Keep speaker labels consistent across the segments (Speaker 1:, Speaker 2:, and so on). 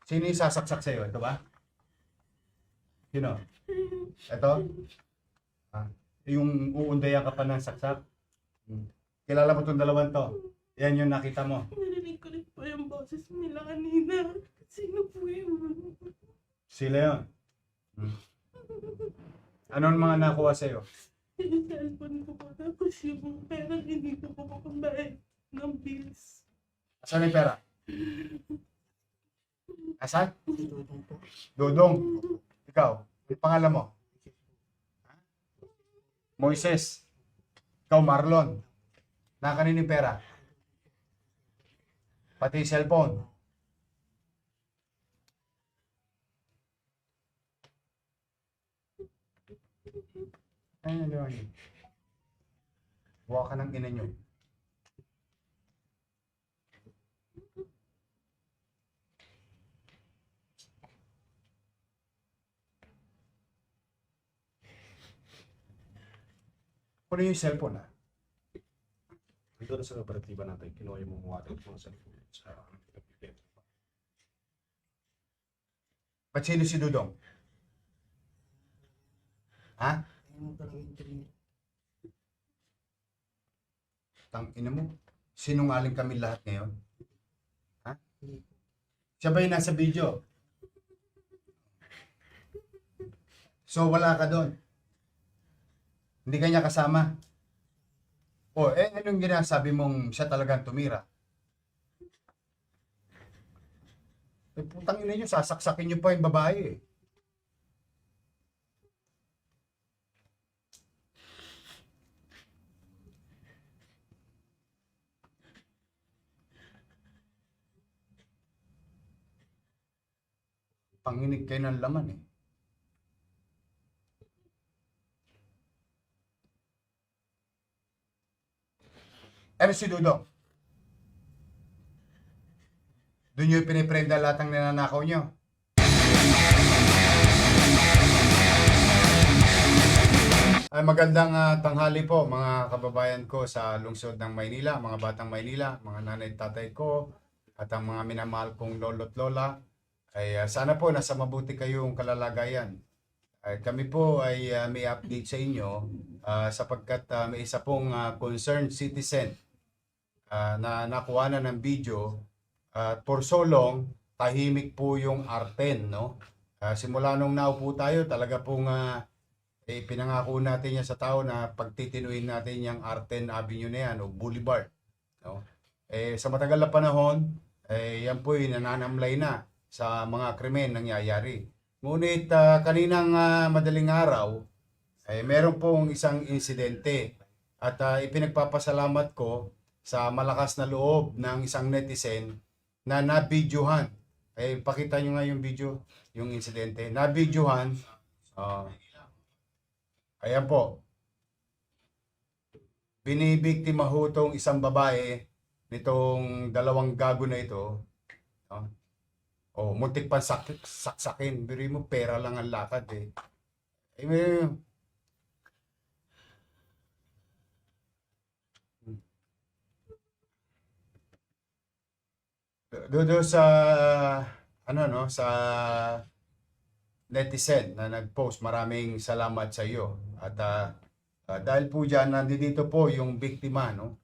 Speaker 1: Sino yung sasaksak sa'yo? Ito ba? Sino? Ito? Ah, yung uundayan ka pa ng saksak? Kilala mo itong dalawang to? Yan yung nakita mo.
Speaker 2: Narinig ko rin po yung boses nila kanina. Sino po yun?
Speaker 1: Sila yun. Anong mga nakuha sa'yo?
Speaker 2: Yung cellphone ko po. Tapos yung pera hindi ko po pambayad ng bills.
Speaker 1: Asan yung pera? Asan? Dudong. Ikaw, yung pangalan mo? Moises. Ikaw, Marlon. Nakanin yung pera? Pati yung cellphone. Ayun, ayun. Buwa ka ng ina nyo. Kuno yung cellphone, ha?
Speaker 3: Dito na sa operatiba natin, kinuha yung mga water mo sa
Speaker 1: Ba't sino si Dudong? Ha? Tang ina mo. Sinungaling kami lahat ngayon. Ha? Siya ba yung nasa video? So wala ka doon. Hindi ka niya kasama. O, anong ginasabi mong siya talagang tumira? Eh, putang ina nyo, sasaksakin nyo pa yung babae eh. Panginig kayo ng laman eh. Ano si Dudong? Doon nyo piniprenda lahat ng ninanakaw nyo. Ay magandang tanghali po mga kababayan ko sa lungsod ng Maynila, mga batang Maynila, mga nanay at tatay ko, at ang mga minamahal kong lolo't lola. Ay sana po nasa mabuti kayong kalalagayan. Ay, kami po ay may update sa inyo sapagkat may isa pong concerned citizen na nakuha na ng video at for so long, tahimik po yung Arten, no? Simula nung naupo tayo, talaga pong pinangako natin yan sa tao na pagtitinuin natin yung Arten Avenue na yan o Boulevard, no? Sa matagal na panahon, yan po yung nananamlay na sa mga krimen nangyayari. Ngunit kaninang madaling araw, meron pong isang insidente at ipinagpapasalamat ko sa malakas na loob ng isang netizen na nabidyohan. Pakita nyo nga yung video, yung insidente. Nabidyohan. Ayan po. Binibiktima ho tong isang babae nitong dalawang gago na ito. Muntik pa saksakin. Biri mo, pera lang ang lakad eh. Doon sa sa netizen na nag-post, maraming salamat sa iyo. At dahil po diyan nandito po yung biktima, no?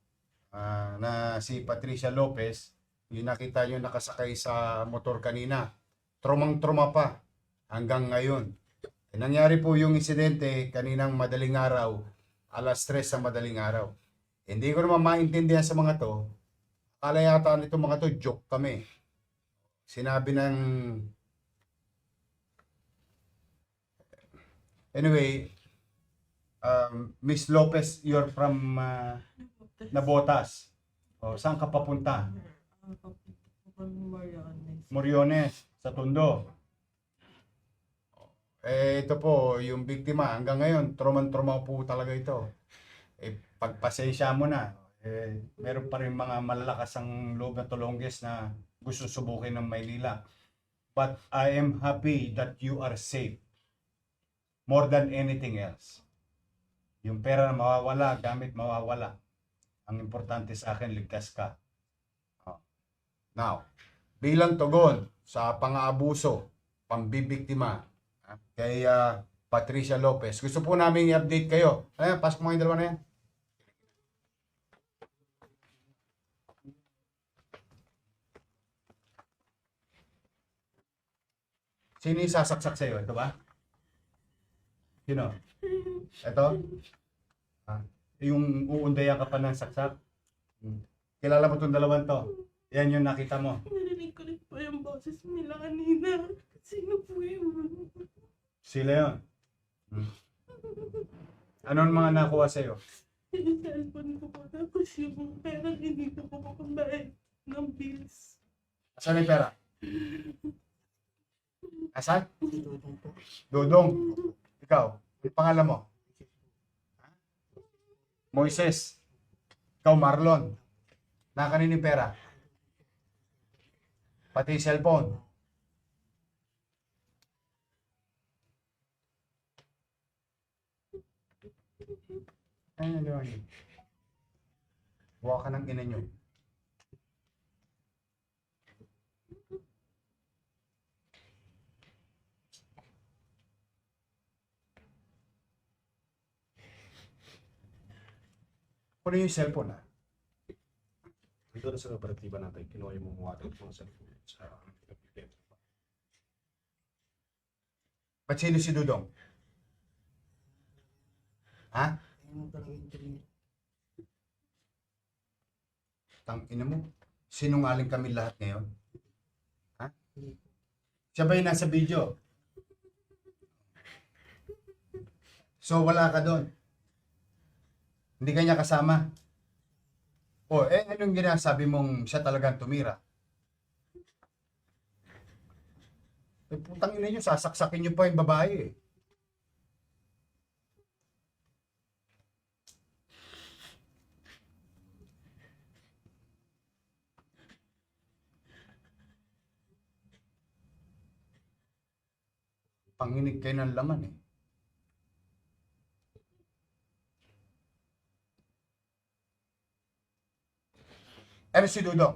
Speaker 1: Na si Patricia Lopez, yung nakita niyo nakasakay sa motor kanina. Trumang-truma pa hanggang ngayon. Nangyari po yung insidente kaninang madaling araw, alas 3 sa madaling araw. Hindi ko naman maintindihan sa mga to. Akala yata nito mga to, joke kami. Sinabi ng... Anyway, Miss Lopez, you're from Nabotas. Saan ka papunta? Moriones, sa Tondo. Ito po, yung biktima, hanggang ngayon, trauma po talaga ito. Pagpasensya mo na. Meron pa rin mga malalakas ang loob na tulongges na gusto subukin ng Maynila. But I am happy that you are safe. More than anything else. Yung pera na mawawala, gamit mawawala. Ang importante sa akin, ligtas ka. Now, bilang tugon sa pang-aabuso, pambibiktima kay Patricia Lopez. Gusto po namin i-update kayo. Ayan, pasok mo yung dalawa na yan. Sino yung sasaksak sa'yo? Ito ba? Sino? Ito? Yung uundayan ka pa ng saksak? Kilala mo itong dalawang to? Yan yung nakita mo.
Speaker 2: Narinig ko rin po yung boses nila kanina. Sino po yun?
Speaker 1: Sila yun. Anong mga nakuha sa'yo?
Speaker 2: Yung cellphone ko po. Tapos yung perang hindi ko po pambayad ng bills.
Speaker 1: Asan yung pera? Asan? Dodong. Ikaw, yung pangalan mo? Moises. Ikaw, Marlon. Nakanin yung pera? Pati yung cellphone. Ayun, ayun. Buwa ka ng ina nyo. Kunin yung cellphone
Speaker 3: Dito na sa operatiba natin, kinuha yung mga wallet mo sa cellphone. Sa
Speaker 1: Ba't sino si Dudong? Ha? Tang ina mo. Sinungaling kami lahat ngayon. Ha? Siya ba yung nasa video? So wala ka doon. Hindi ka niya kasama. O, anong ginasabi mong siya talagang tumira? Putang ina nyo, sasaksakin nyo pa yung babae eh. Panginig kayo ng laman eh. Ano si Dudong?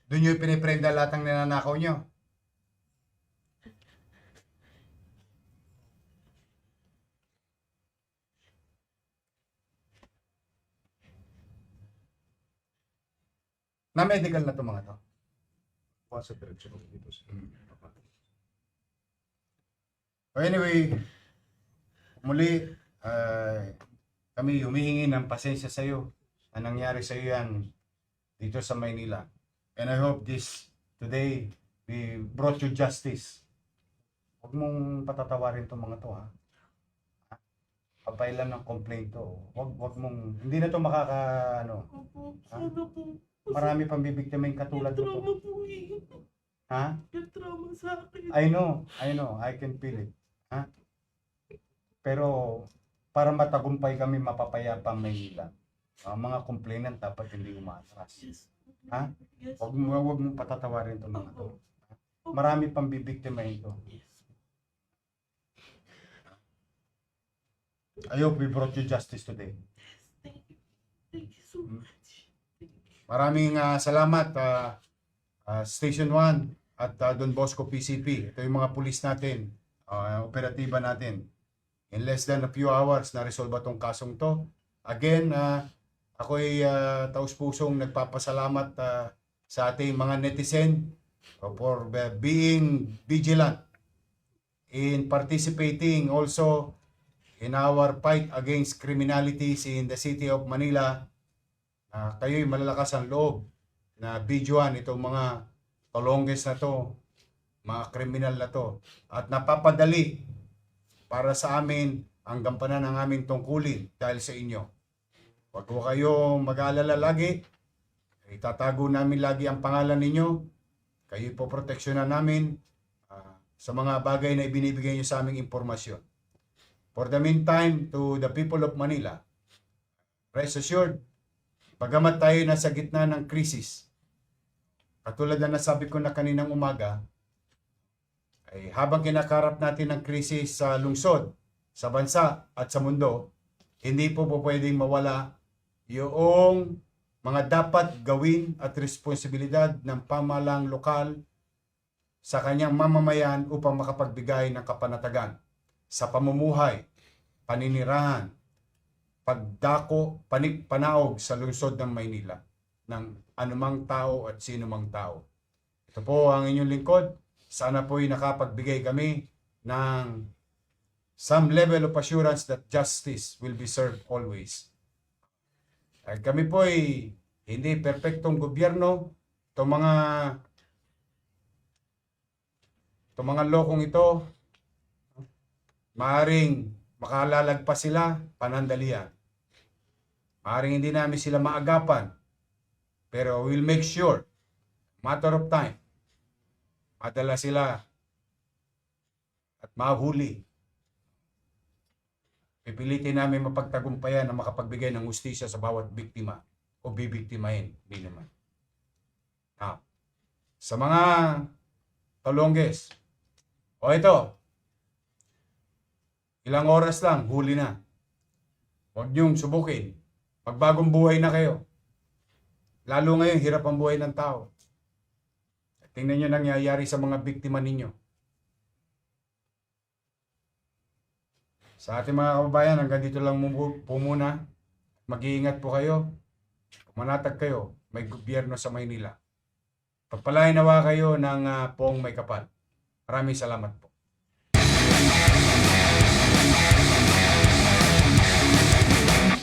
Speaker 1: Doon nyo piniprenda lahat ng ninanakaw nyo. Na-medical na to mga to.
Speaker 3: kuha sa diretsyon dito sa
Speaker 1: Anyway, muli, kami humihingi ng pasensya sa iyo. Ang nangyari sa iyo yan dito sa Maynila. And I hope this today we brought you justice. Huwag mong patatawarin itong mga to ha. Papailan ng complaint to. Huwag mong, hindi na to
Speaker 2: Opo, sana po.
Speaker 1: marami pang bibiktimahin katulad mo to.
Speaker 2: Trauma po eh.
Speaker 1: Ha?
Speaker 2: Yung trauma sa akin.
Speaker 1: I know, I can feel it. Ha? Pero para matagumpay kami mapapayapang Maynila, ang mga complainant dapat hindi umatras.
Speaker 2: Yes.
Speaker 1: Ha?
Speaker 2: Yes.
Speaker 1: Huwag mo patatawarin itong mga to. Marami pang bibiktimahin to.
Speaker 2: Yes.
Speaker 1: I hope we brought you justice today.
Speaker 2: Thank you. Thank you so much.
Speaker 1: Maraming salamat Station 1 at Don Bosco PCP. Ito yung mga pulis natin, operatiba natin. In less than a few hours na-resolve itong kasong to. Again, ako'y taus-pusong nagpapasalamat sa ating mga netizen for being vigilant in participating also in our fight against criminalities in the city of Manila. Kayo'y malalakas ang loob na videoan itong mga tolongges na to, mga kriminal na to, at napapadali para sa amin ang gampanan ng aming tungkulin dahil sa inyo. Huwag ko kayong mag-aalala lagi, itatago namin lagi ang pangalan ninyo, kayo po proteksyonan namin sa mga bagay na ibinibigay nyo sa aming impormasyon. For the meantime, to the people of Manila, rest assured, bagamat tayo nasa gitna ng krisis, katulad na nasabi ko na kaninang umaga, ay habang kinakarap natin ang krisis sa lungsod, sa bansa at sa mundo, hindi po pwedeng mawala yung mga dapat gawin at responsibilidad ng pamahalang lokal sa kanyang mamamayan upang makapagbigay ng kapanatagan sa pamumuhay, paninirahan, pagdako, panaog sa lungsod ng Maynila ng anumang tao at sino mang tao. Ito po ang inyong lingkod. Sana po'y nakapagbigay kami ng some level of assurance that justice will be served always. At kami po'y hindi perpektong gobyerno. Itong mga lokong ito, maaring makalalagpas sila, panandalian. Maaring hindi namin sila maagapan. Pero we'll make sure, matter of time, madala sila at mahuli. Pipilitin namin mapagtagumpayan na makapagbigay ng hustisya sa bawat biktima o bibiktimahin. Hindi naman. Now, sa mga talongges, o ito, ilang oras lang, huli na. Huwag niyong subukin. Magbagong buhay na kayo. Lalo ngayon, hirap ang buhay ng tao. Tingnan niyo nangyayari sa mga biktima ninyo. Sa ating mga kababayan, hanggang dito lang po muna. Mag-iingat po kayo. Manatag kayo, may gobyerno sa Maynila. Pagpalain nawa kayo ng poong may kapal. Maraming salamat po.